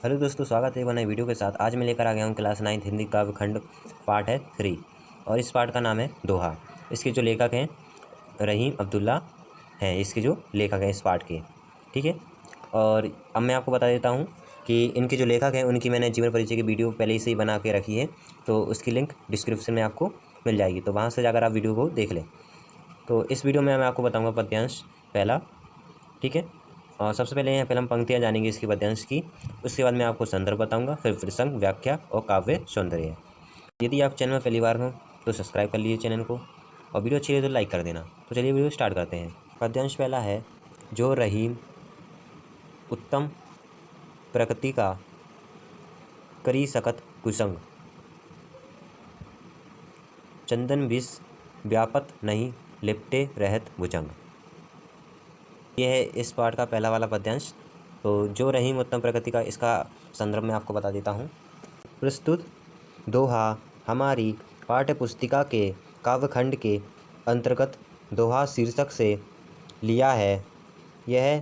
Hello दोस्तों, स्वागत है एक नई वीडियो के साथ। आज मैं लेकर आ गया हूँ क्लास 9 हिंदी काव्य खंड पाठ है 3 और इस पाठ का नाम है दोहा। इसके जो लेखक हैं रहीम अब्दुल्ला हैं, इसके जो लेखक हैं इस पाठ के। ठीक है, और अब मैं आपको बता देता हूँ कि इनके जो लेखक हैं उनकी मैंने जीवन परिचय की वीडियो पहले से ही बना के रखी है, तो उसकी लिंक डिस्क्रिप्शन में आपको मिल जाएगी, तो वहाँ से जाकर आप वीडियो को देख लें। तो इस वीडियो में मैं आपको बताऊँगा पद्यांश पहला। ठीक है, और सबसे पहले यहाँ पहले हम पंक्तियाँ जानेंगे इसकी पद्यांश की, उसके बाद मैं आपको संदर्भ बताऊंगा, फिर प्रसंग, व्याख्या और काव्य सौंदर्य। यदि आप चैनल में पहली बार हो तो सब्सक्राइब कर लीजिए चैनल को, और वीडियो अच्छी लगे तो लाइक कर देना। तो चलिए वीडियो स्टार्ट करते हैं। पद्यांश पहला है, जो रहीम उत्तम प्रकृति का करी सकत कुसंग, चंदन विष व्यापत नहीं लिपटे रहत भुजंग। यह है इस पाठ का पहला वाला पद्यांश। तो जो रहीम उत्तम प्रकृति का, इसका संदर्भ में आपको बता देता हूँ। प्रस्तुत दोहा हमारी पाठ्य पुस्तिका के काव्यखंड के अंतर्गत दोहा शीर्षक से लिया है। यह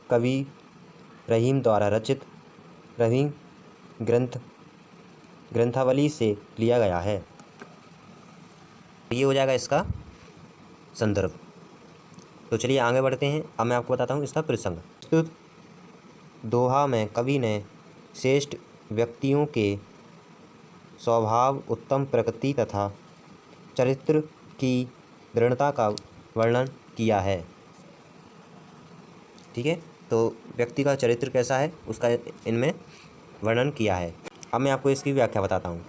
कवि रहीम द्वारा रचित रहीम ग्रंथावली से लिया गया है। ये हो जाएगा इसका संदर्भ। तो चलिए आगे बढ़ते हैं। अब मैं आपको बताता हूँ इसका प्रसंग। प्रस्तुत दोहा में कवि ने श्रेष्ठ व्यक्तियों के स्वभाव, उत्तम प्रकृति तथा चरित्र की दृढ़ता का वर्णन किया है। ठीक है, तो व्यक्ति का चरित्र कैसा है उसका इनमें वर्णन किया है। अब मैं आपको इसकी व्याख्या बताता हूँ।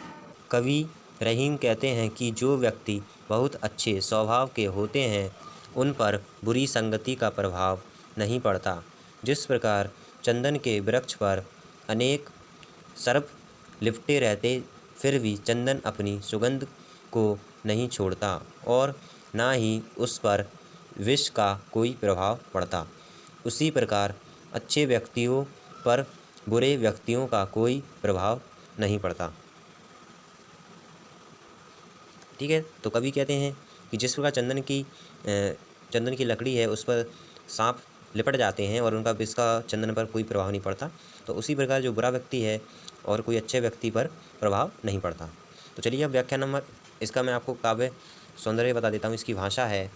कवि रहीम कहते हैं कि जो व्यक्ति बहुत अच्छे स्वभाव के होते हैं उन पर बुरी संगति का प्रभाव नहीं पड़ता। जिस प्रकार चंदन के वृक्ष पर अनेक सर्प लिपटे रहते फिर भी चंदन अपनी सुगंध को नहीं छोड़ता और ना ही उस पर विष का कोई प्रभाव पड़ता, उसी प्रकार अच्छे व्यक्तियों पर बुरे व्यक्तियों का कोई प्रभाव नहीं पड़ता। ठीक है, तो कवि कहते हैं कि जिस प्रकार चंदन की लकड़ी है उस पर सांप लिपट जाते हैं और उनका विष का चंदन पर कोई प्रभाव नहीं पड़ता, तो उसी प्रकार जो बुरा व्यक्ति है और कोई अच्छे व्यक्ति पर प्रभाव नहीं पड़ता। तो चलिए अब व्याख्या नंबर इसका मैं आपको काव्य सौंदर्य बता देता हूँ। इसकी भाषा है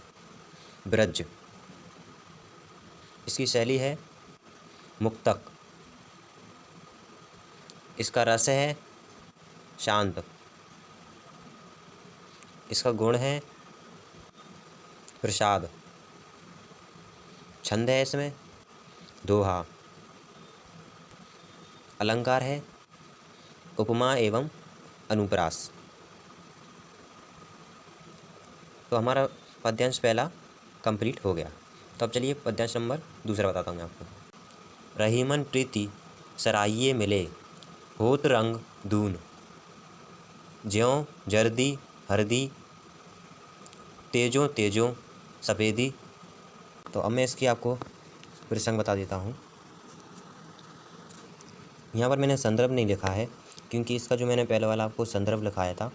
ब्रज, इसकी शैली है मुक्तक, इसका रस है शांत, इसका गुण है प्रसाद, छंद है इसमें दोहा, अलंकार है उपमा एवं अनुप्रास। तो हमारा पद्यांश पहला कंप्लीट हो गया। तो अब चलिए पद्यांश नंबर दूसरा बताता हूँ मैं आपको। रहीमन प्रीति सराइये मिले, होत रंग दून, ज्यों जर्दी हरदी, तेजों तेजों सफ़ेदी। तो अब मैं इसकी आपको प्रसंग बता देता हूँ। यहाँ पर मैंने संदर्भ नहीं लिखा है क्योंकि इसका जो मैंने पहले वाला आपको संदर्भ लिखाया था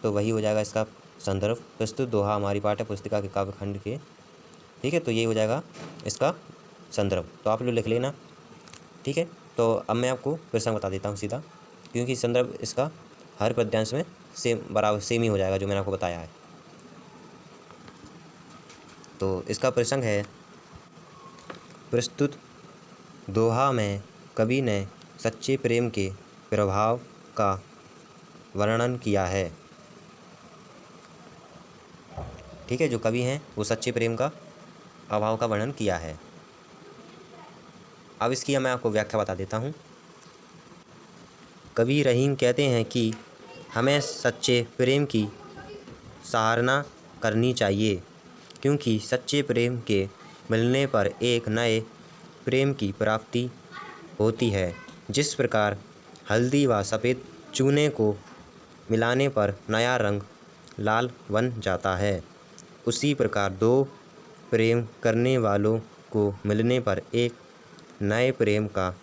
तो वही हो जाएगा इसका संदर्भ। प्रस्तुत दोहा हमारी पाठ्य पुस्तिका के काव्यखंड के। ठीक है, तो ये हो जाएगा इसका संदर्भ, तो आप लोग लिख लेना। ठीक है, तो अब मैं आपको प्रसंग बता देता हूँ सीधा, क्योंकि संदर्भ इसका हर पद्यांश में सेम ही हो जाएगा जो मैंने आपको बताया है। तो इसका प्रसंग है, प्रस्तुत दोहा में कवि ने सच्चे प्रेम के प्रभाव का वर्णन किया है। ठीक है, जो कवि हैं वो सच्चे प्रेम का अभाव का वर्णन किया है। अब इसकी मैं आपको व्याख्या बता देता हूँ। कवि रहीम कहते हैं कि हमें सच्चे प्रेम की सराहना करनी चाहिए, क्योंकि सच्चे प्रेम के मिलने पर एक नए प्रेम की प्राप्ति होती है। जिस प्रकार हल्दी व सफ़ेद चूने को मिलाने पर नया रंग लाल बन जाता है, उसी प्रकार दो प्रेम करने वालों को मिलने पर एक नए प्रेम का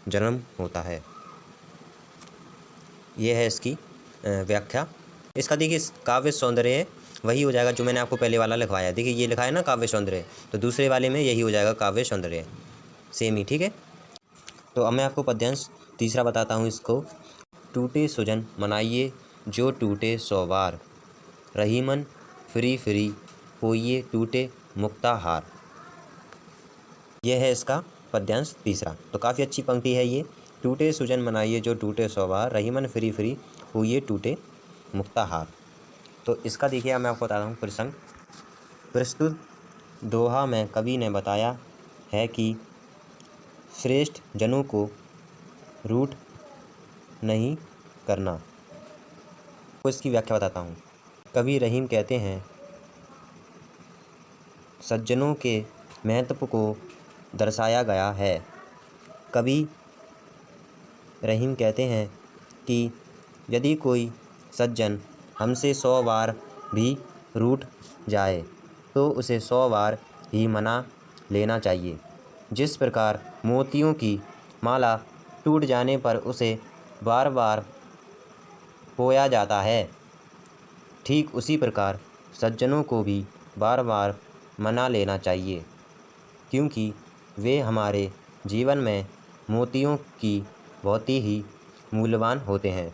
जन्म होता है। यह है इसकी व्याख्या। इसका देखिए काव्य सौंदर्य वही हो जाएगा जो मैंने आपको पहले वाला लिखवाया। देखिए ये लिखा है ना काव्य सौंदर्य, तो दूसरे वाले में यही हो जाएगा काव्य सौंदर्य, सेम ही। ठीक है, तो अब मैं आपको पद्यांश तीसरा बताता हूँ इसको। टूटे सुजन मनाइए जो टूटे 100 बार, रहीमन फ्री फ्री होइए टूटे मुक्ता हार। यह है इसका पद्यांश तीसरा। तो काफ़ी अच्छी पंक्ति है ये। टूटे सुजन मनाइए जो टूटे 100 बार, रहीमन फ्री फ्री होइए टूटे मुक्ता हार। तो इसका देखिए मैं आपको बताता हूँ प्रसंग। प्रस्तुत दोहा में कवि ने बताया है कि श्रेष्ठ जनों को रूठ नहीं करना। तो इसकी व्याख्या बताता हूँ। कवि रहीम कहते हैं सज्जनों के महत्व को दर्शाया गया है। कवि रहीम कहते हैं कि यदि कोई सज्जन हमसे 100 बार भी रूठ जाए तो उसे 100 बार ही मना लेना चाहिए। जिस प्रकार मोतियों की माला टूट जाने पर उसे बार बार पोया जाता है, ठीक उसी प्रकार सज्जनों को भी बार बार मना लेना चाहिए, क्योंकि वे हमारे जीवन में मोतियों की बहुत ही मूल्यवान होते हैं।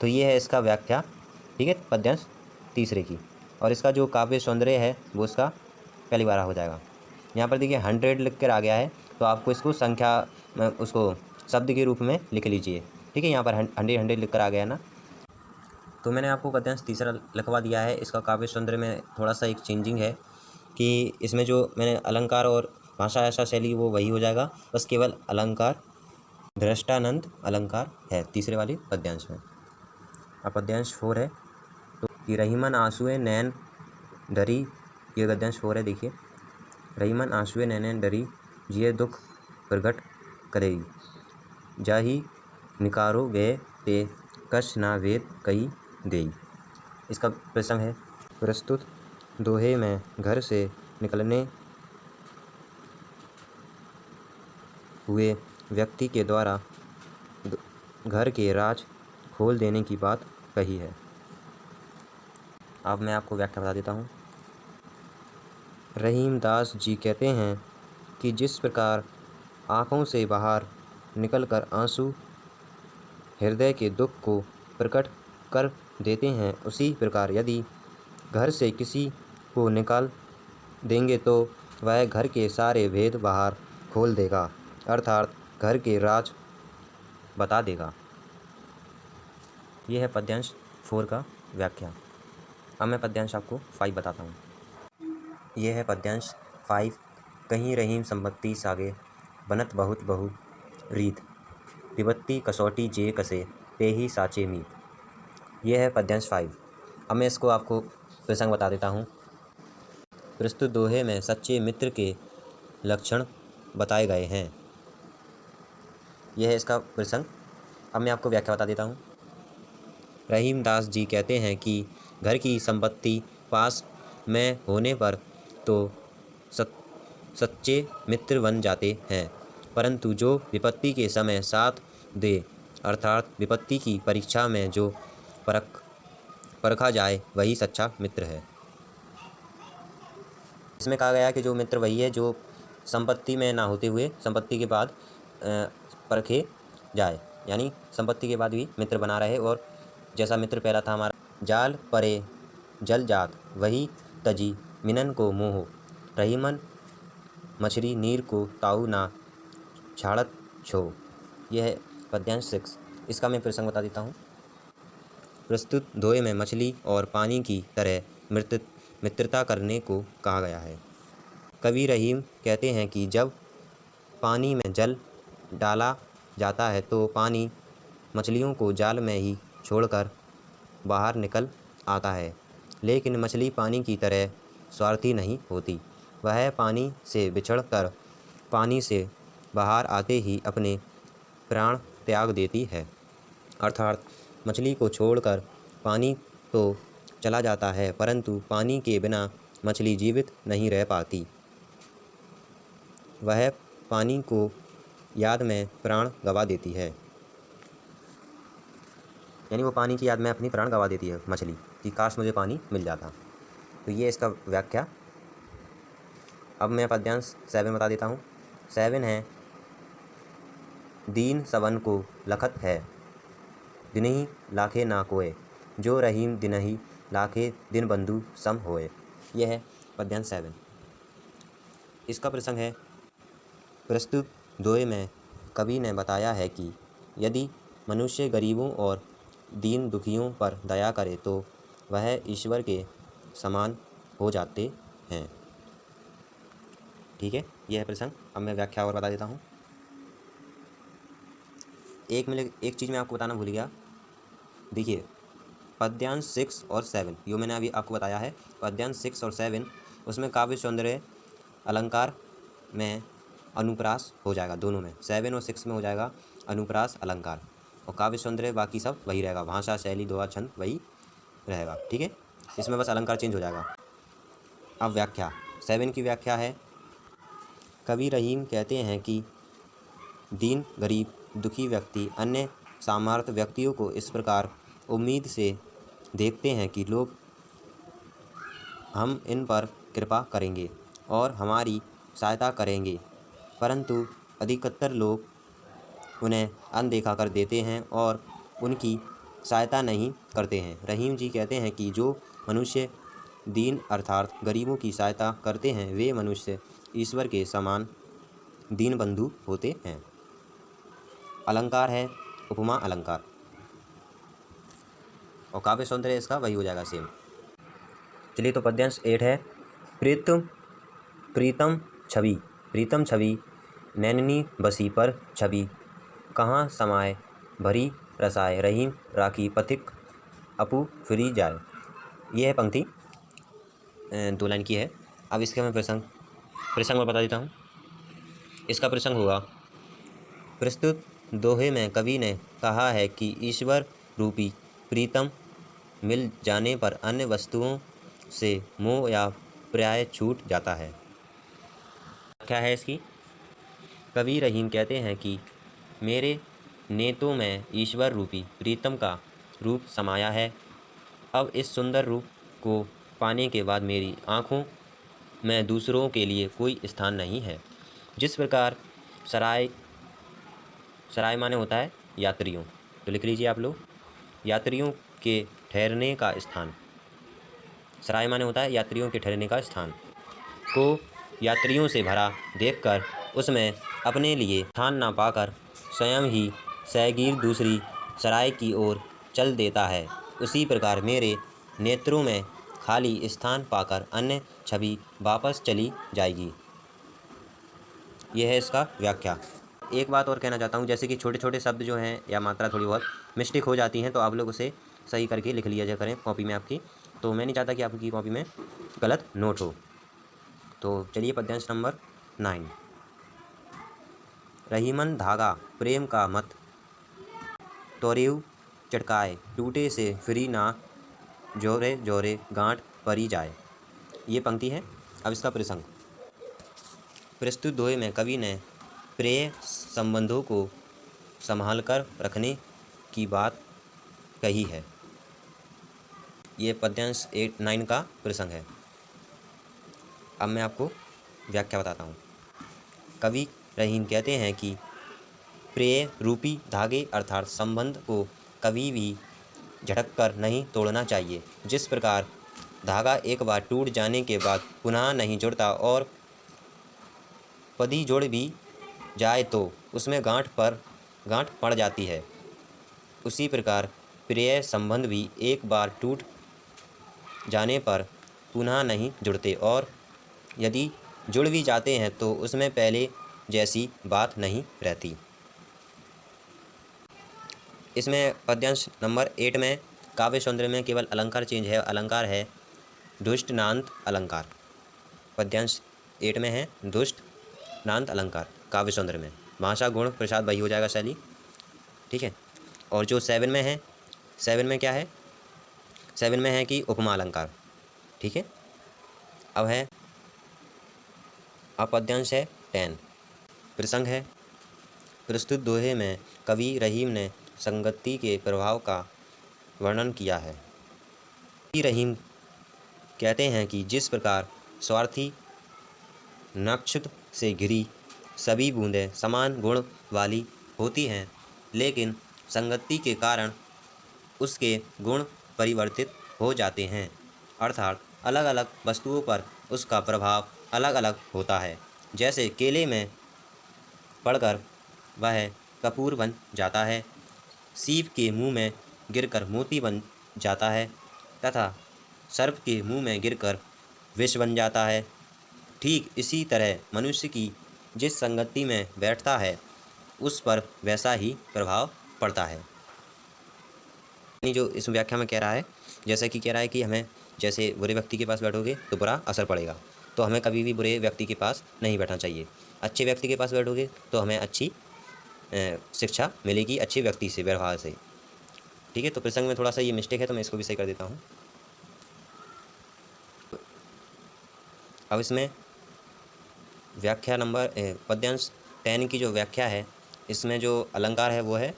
तो ये है इसका व्याख्या, ठीक है, पद्यांश तीसरे की। और इसका जो काव्य सौंदर्य है वो इसका पहली बार हो जाएगा। यहाँ पर देखिए 100 लिख कर आ गया है, तो आपको इसको संख्या उसको शब्द के रूप में लिख लीजिए, ठीक है। यहाँ पर 100 लिख कर आ गया ना। तो मैंने आपको पद्यांश तीसरा लिखवा दिया है। इसका काव्य सौंदर्य में थोड़ा सा एक चेंजिंग है कि इसमें जो मैंने अलंकार और भाषा ऐसा शैली वो वही हो जाएगा, बस केवल अलंकार दृष्टानंद अलंकार है तीसरे वाली पद्यांश में। अब पद्यांश 4 है। तो कि रहीमन आंसुए नैन डरी, ये गद्यांश 4 है। देखिए, रहीमन आंसुए नैन डरी जिये दुख प्रगट करेगी, जाही निकारो गए ते कश ना वेद कही देई। इसका प्रसंग है। प्रस्तुत दोहे में घर से निकलने हुए व्यक्ति के द्वारा घर के राज खोल देने की बात कही है। अब मैं आपको व्याख्या बता देता हूँ। रहीम दास जी कहते हैं कि जिस प्रकार आँखों से बाहर निकलकर आंसू हृदय के दुख को प्रकट कर देते हैं, उसी प्रकार यदि घर से किसी को निकाल देंगे तो वह घर के सारे भेद बाहर खोल देगा, अर्थात घर के राज बता देगा। यह है पद्यांश 4 का व्याख्या। अब मैं पद्यांश आपको 5 बताता हूँ। यह है पद्यांश 5। कहीं रहीम संपत्ति सागे बनत बहुत बहु रीत, विपत्ति कसौटी जे कसे ते ही साचे मीत। यह है पद्यांश 5। अब मैं इसको आपको प्रसंग बता देता हूँ। प्रस्तुत दोहे में सच्चे मित्र के लक्षण बताए गए हैं। यह है इसका प्रसंग। अब मैं आपको व्याख्या बता देता हूँ। रहीम दास जी कहते हैं कि घर की संपत्ति पास में होने पर तो सच्चे मित्र बन जाते हैं, परंतु जो विपत्ति के समय साथ दे, अर्थात विपत्ति की परीक्षा में जो परखा जाए वही सच्चा मित्र है। इसमें कहा गया कि जो मित्र वही है जो संपत्ति में ना होते हुए संपत्ति के बाद परखे जाए, यानी संपत्ति के बाद भी मित्र बना रहे। और जैसा मित्र पहला था हमारा, जाल परे जल जात वही तजी मिनन को मोह, रहीमन मछरी नीर को ताऊ ना छाड़त छो। यह है पद्यांश 6। इसका मैं प्रसंग बता देता हूँ। प्रस्तुत दोहे में मछली और पानी की तरह मित्रता करने को कहा गया है। कवि रहीम कहते हैं कि जब पानी में जल डाला जाता है तो पानी मछलियों को जाल में ही छोड़कर बाहर निकल आता है, लेकिन मछली पानी की तरह स्वार्थी नहीं होती। वह पानी से बिछड़कर पानी से बाहर आते ही अपने प्राण त्याग देती है, अर्थात मछली को छोड़कर पानी तो चला जाता है, परंतु पानी के बिना मछली जीवित नहीं रह पाती। वह पानी को याद में प्राण गंवा देती है, यानी वो पानी की याद में अपनी प्राण गंवा देती है मछली कि काश मुझे पानी मिल जाता। तो ये इसका व्याख्या। अब मैं पद्यांश 7 बता देता हूँ। 7 है, दीन सबन को लखत है, दिनहि लाखे ना कोय, जो रहीम दिनहि लाखे दिन बंधु सम होए। यह है पद्यांश 7। इसका प्रसंग है, प्रस्तुत दोहे में कवि ने बताया है कि यदि मनुष्य गरीबों और दीन दुखियों पर दया करे तो वह ईश्वर के समान हो जाते हैं। ठीक है, यह है प्रसंग। अब मैं व्याख्या और बता देता हूँ। एक चीज़ मैं आपको बताना भूल गया। देखिए, पद्यांश 6 और 7 जो मैंने अभी आपको बताया है, पद्यांश 6 और 7 उसमें काव्य सौंदर्य अलंकार में अनुप्रास हो जाएगा। दोनों में 7 और 6 में हो जाएगा अनुप्रास अलंकार, और काव्य सौंदर्य बाकी सब वही रहेगा, भाषा शैली दोहा छंद वही रहेगा। ठीक है, इसमें बस अलंकार चेंज हो जाएगा। अब व्याख्या 7 की व्याख्या है, कवि रहीम कहते हैं कि दीन गरीब दुखी व्यक्ति अन्य सामर्थ्य व्यक्तियों को इस प्रकार उम्मीद से देखते हैं कि लोग हम इन पर कृपा करेंगे और हमारी सहायता करेंगे, परंतु अधिकतर लोग उन्हें अनदेखा कर देते हैं और उनकी सहायता नहीं करते हैं। रहीम जी कहते हैं कि जो मनुष्य दीन अर्थात गरीबों की सहायता करते हैं वे मनुष्य ईश्वर के समान दीन बंधु होते हैं। अलंकार है उपमा अलंकार, और काव्य सौंदर्य इसका वही हो जाएगा सेम। चलिए, तो पद्यांश 8 है, प्रीतम छवि नैननी बसी पर छवि, कहाँ समाए भरी रसाए, रहीम राखी पथिक अपू फिरी जाए। यह है पंक्ति 2 लाइन की है। अब इसके मैं प्रसंग में बता देता हूँ। इसका प्रसंग होगा, प्रस्तुत दोहे में कवि ने कहा है कि ईश्वर रूपी प्रीतम मिल जाने पर अन्य वस्तुओं से मोह या प्यार छूट जाता है। क्या है इसकी? कवि रहीम कहते हैं कि मेरे नेत्रों में ईश्वर रूपी प्रीतम का रूप समाया है। अब इस सुंदर रूप को पाने के बाद मेरी आँखों में दूसरों के लिए कोई स्थान नहीं है। जिस प्रकार सराय माने होता है यात्रियों, तो लिख लीजिए आप लोग, यात्रियों के ठहरने का स्थान। सराय माने होता है यात्रियों के ठहरने का स्थान को यात्रियों से भरा देखकर उसमें अपने लिए स्थान न पाकर स्वयं ही सैगिर दूसरी सराय की ओर चल देता है। उसी प्रकार मेरे नेत्रों में खाली स्थान पाकर अन्य छवि वापस चली जाएगी। यह है इसका व्याख्या। एक बात और कहना चाहता हूँ, जैसे कि छोटे छोटे शब्द जो हैं या मात्रा थोड़ी बहुत मिस्टेक हो जाती हैं तो आप लोग उसे सही करके लिख लिया करें कॉपी में आपकी। तो मैं नहीं चाहता कि आपकी कॉपी में गलत नोट हो। तो चलिए पद्यांश नंबर 9, रहीमन धागा प्रेम का मत, तोरेऊ चटकाए टूटे से फिरी ना, जोरे जोरे गांठ परी जाए। ये पंक्ति है। अब इसका प्रसंग, प्रस्तुत दोहे में कवि ने प्रेय संबंधों को संभालकर रखने की बात कही है। ये पद्यांश 9 का प्रसंग है। अब मैं आपको व्याख्या बताता हूँ। कवि रहीम कहते हैं कि प्रेय रूपी धागे अर्थात संबंध को कभी भी झटक कर नहीं तोड़ना चाहिए। जिस प्रकार धागा एक बार टूट जाने के बाद पुनः नहीं जुड़ता और पदी जोड़ भी जाए तो उसमें गांठ पड़ जाती है, उसी प्रकार प्रेय संबंध भी एक बार टूट जाने पर पुनः नहीं जुड़ते और यदि जुड़ भी जाते हैं तो उसमें पहले जैसी बात नहीं रहती। इसमें पद्यांश नंबर 8 में काव्य सौंदर्य में केवल अलंकार चेंज है। अलंकार है दुष्ट नांत अलंकार। पद्यांश 8 में है दुष्ट नांत अलंकार काव्य सौंदर्य में। भाषा गुण प्रसाद वही हो जाएगा शैली। ठीक है, और जो 7 में है, 7 में क्या है? 7 में है कि उपमा अलंकार। ठीक है, अब पद्यांश है 10, प्रसंग है, प्रस्तुत दोहे में कवि रहीम ने संगति के प्रभाव का वर्णन किया है। कवि रहीम कहते हैं कि जिस प्रकार स्वार्थी नक्षत्र से घिरी सभी बूंदें समान गुण वाली होती हैं, लेकिन संगति के कारण उसके गुण परिवर्तित हो जाते हैं, अर्थात अलग अलग वस्तुओं पर उसका प्रभाव अलग अलग होता है। जैसे केले में पड़कर वह कपूर बन जाता है, सीप के मुंह में गिरकर मोती बन जाता है तथा सर्प के मुंह में गिरकर विष बन जाता है। ठीक इसी तरह मनुष्य की जिस संगति में बैठता है उस पर वैसा ही प्रभाव पड़ता है। यानी जो इस व्याख्या में कह रहा है, जैसे कि कह रहा है कि हमें जैसे बुरे व्यक्ति के पास बैठोगे तो बुरा असर पड़ेगा, तो हमें कभी भी बुरे व्यक्ति के पास नहीं बैठना चाहिए। अच्छे व्यक्ति के पास बैठोगे तो हमें अच्छी शिक्षा मिलेगी, अच्छे व्यक्ति से, व्यवहार से। ठीक है, तो प्रसंग में थोड़ा सा ये मिस्टेक है तो मैं इसको भी सही कर देता हूँ। अब इसमें व्याख्या नंबर पद्यांश 10 की जो व्याख्या है, इसमें जो अलंकार है वो है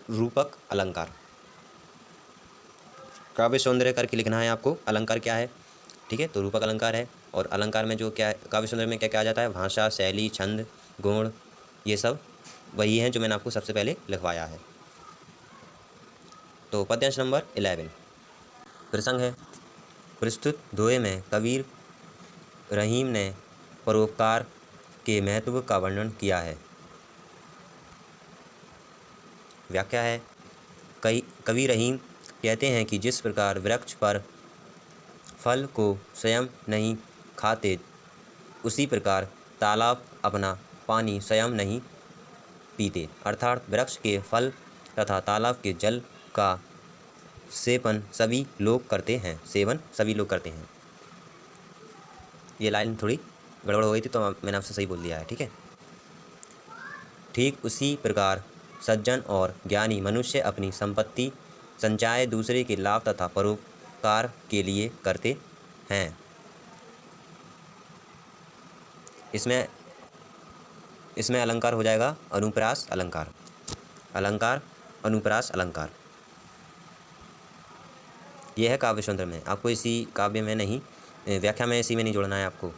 रूपक अलंकार। काव्य सौंदर्य करके लिखना है आपको, अलंकार क्या है। ठीक है, तो रूपक अलंकार है, और अलंकार में जो क्या है, काव्य सौंदर्य में क्या क्या आ जाता है, भाषा, शैली, छंद, गुण, ये सब वही हैं जो मैंने आपको सबसे पहले लिखवाया है। तो पद्यांश नंबर 11 प्रसंग है, प्रस्तुत दोहे में कबीर रहीम ने परोपकार के महत्व का वर्णन किया है। व्याख्या है, कबीर रहीम कहते हैं कि जिस प्रकार वृक्ष पर फल को स्वयं नहीं खाते, उसी प्रकार तालाब अपना पानी स्वयं नहीं पीते, अर्थात वृक्ष के फल तथा तालाब के जल का सेवन सभी लोग करते हैं। ये लाइन थोड़ी गड़बड़ हो गई थी तो मैंने आपसे सही बोल दिया है। ठीक है, ठीक उसी प्रकार सज्जन और ज्ञानी मनुष्य अपनी संपत्ति संचय दूसरे के लाभ तथा परोपकार के लिए करते हैं। इसमें अलंकार हो जाएगा अनुप्रास अलंकार। अनुप्रास अलंकार यह है काव्य सौंदर्य में। आपको इसी काव्य में नहीं, व्याख्या में इसी में नहीं जोड़ना है आपको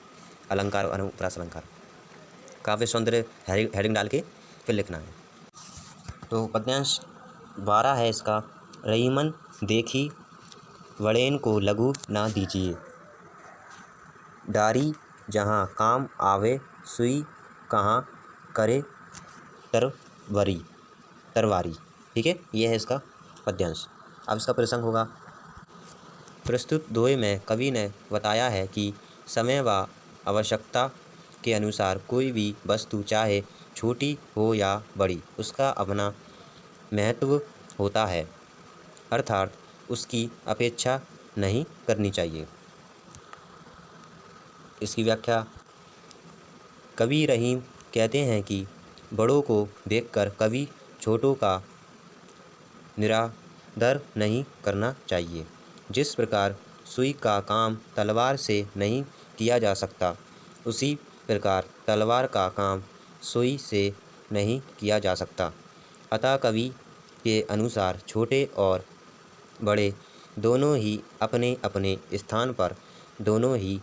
अलंकार और अनुप्रास अलंकार। काव्य सौंदर्य हेडिंग डाल के फिर लिखना है। तो पद्यांश 12 है इसका, रहीमन देखी वड़ेन को लघु ना दीजिए, डारी जहाँ काम आवे सुई कहाँ करे तरवारी। ठीक है, यह है इसका पद्यांश। अब इसका प्रसंग होगा, प्रस्तुत दोहे में कवि ने बताया है कि समय व आवश्यकता के अनुसार कोई भी वस्तु चाहे छोटी हो या बड़ी, उसका अपना महत्व होता है, अर्थात उसकी अपेक्षा नहीं करनी चाहिए। इसकी व्याख्या, कबीर रहीम कहते हैं कि बड़ों को देखकर कभी छोटों का निरादर नहीं करना चाहिए। जिस प्रकार सुई का काम तलवार से नहीं किया जा सकता, उसी प्रकार तलवार का काम सुई से नहीं किया जा सकता। अतः कवि के अनुसार छोटे और बड़े दोनों ही अपने अपने स्थान पर दोनों ही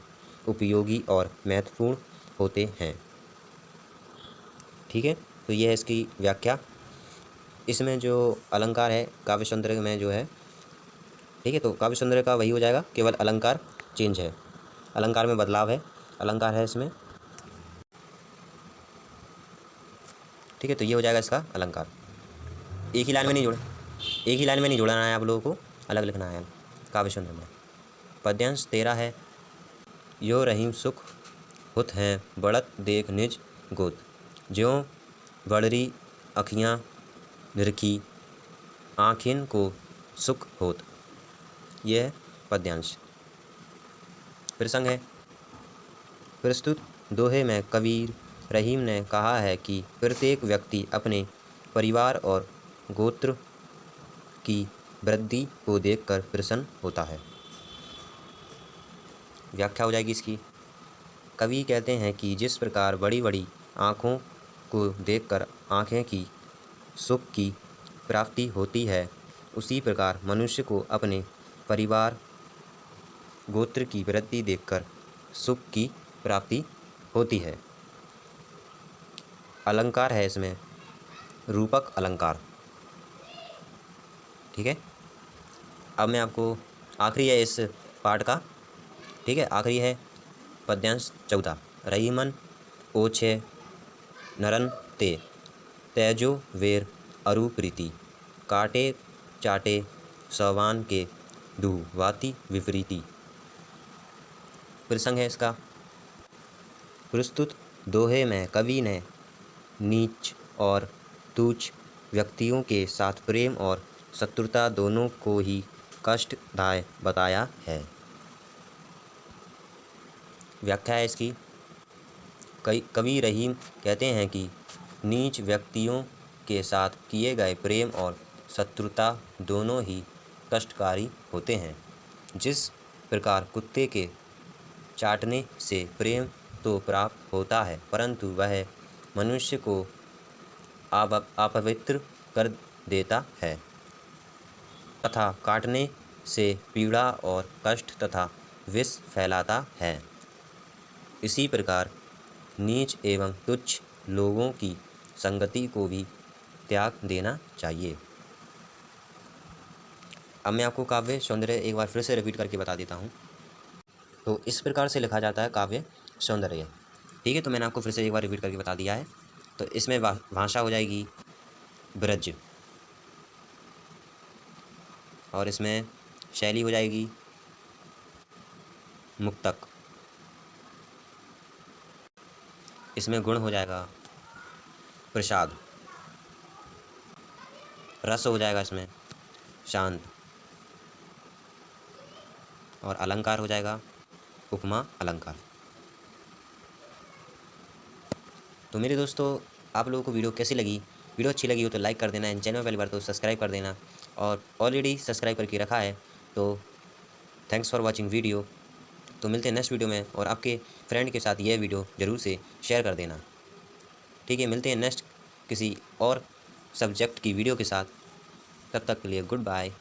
उपयोगी और महत्वपूर्ण होते हैं। ठीक है, तो यह है इसकी व्याख्या। इसमें जो अलंकार है काव्य सौंदर्य में जो है, ठीक है, तो काव्य सौंदर्य का वही हो जाएगा, केवल अलंकार चेंज है, अलंकार में बदलाव है, अलंकार है इसमें। ठीक है, तो ये हो जाएगा इसका अलंकार। एक ही लाइन में नहीं जोड़ना है आप लोगों को, अलग लिखना है काव्य सौंदर्य में। पद्यांश 13 है, यो रहीम सुख हुत हैं बढ़त देख निज गोत, ज्यों बड़री अखियाँ निरखी आँखिन को सुख होत। यह पद्यांश। प्रसंग है, प्रस्तुत दोहे में कबीर रहीम ने कहा है कि प्रत्येक व्यक्ति अपने परिवार और गोत्र की वृद्धि को देखकर प्रसन्न होता है। व्याख्या हो जाएगी इसकी, कवि कहते हैं कि जिस प्रकार बड़ी बड़ी आँखों को देखकर आँखें की सुख की प्राप्ति होती है, उसी प्रकार मनुष्य को अपने परिवार गोत्र की वृद्धि देखकर सुख की प्राप्ति होती है। अलंकार है इसमें रूपक अलंकार। ठीक है, अब मैं आपको आखिरी है इस पाठ का। ठीक है, आखिरी है पद्यांश 14। रहीमन ओछे नरन ते तेजो वेर अरु प्रीति काटे चाटे सवान के दुह वाति विपरीति। प्रसंग है इसका। प्रस्तुत दोहे में कवि ने नीच और तुच्छ व्यक्तियों के साथ प्रेम और शत्रुता दोनों को ही कष्टदायक बताया है। व्याख्या है इसकी। कवि रहीम कहते हैं कि नीच व्यक्तियों के साथ किए गए प्रेम और शत्रुता दोनों ही कष्टकारी होते हैं। जिस प्रकार कुत्ते के चाटने से प्रेम तो प्राप्त होता है, परंतु वह मनुष्य को अपवित्र कर देता है, तथा काटने से पीड़ा और कष्ट तथा विष फैलाता है। इसी प्रकार नीच एवं तुच्छ लोगों की संगति को भी त्याग देना चाहिए। अब मैं आपको काव्य सौंदर्य एक बार फिर से रिपीट करके बता देता हूँ। तो इस प्रकार से लिखा जाता है काव्य सौंदर्य। ठीक है, तो मैंने आपको फिर से एक बार रिपीट करके बता दिया है। तो इसमें भाषा हो जाएगी ब्रज, और इसमें शैली हो जाएगी मुक्तक, इसमें गुण हो जाएगा प्रसाद, रस हो जाएगा इसमें शांत, और अलंकार हो जाएगा उपमा अलंकार। तो मेरे दोस्तों, आप लोगों को वीडियो कैसी लगी? वीडियो अच्छी लगी हो तो लाइक कर देना, एंड चैनल में पहली बार तो सब्सक्राइब कर देना, और ऑलरेडी सब्सक्राइब करके रखा है तो थैंक्स फॉर वॉचिंग वीडियो। तो मिलते हैं नेक्स्ट वीडियो में, और आपके फ्रेंड के साथ यह वीडियो ज़रूर से शेयर कर देना। ठीक है, मिलते हैं नेक्स्ट किसी और सब्जेक्ट की वीडियो के साथ। तब तक के लिए गुड बाय।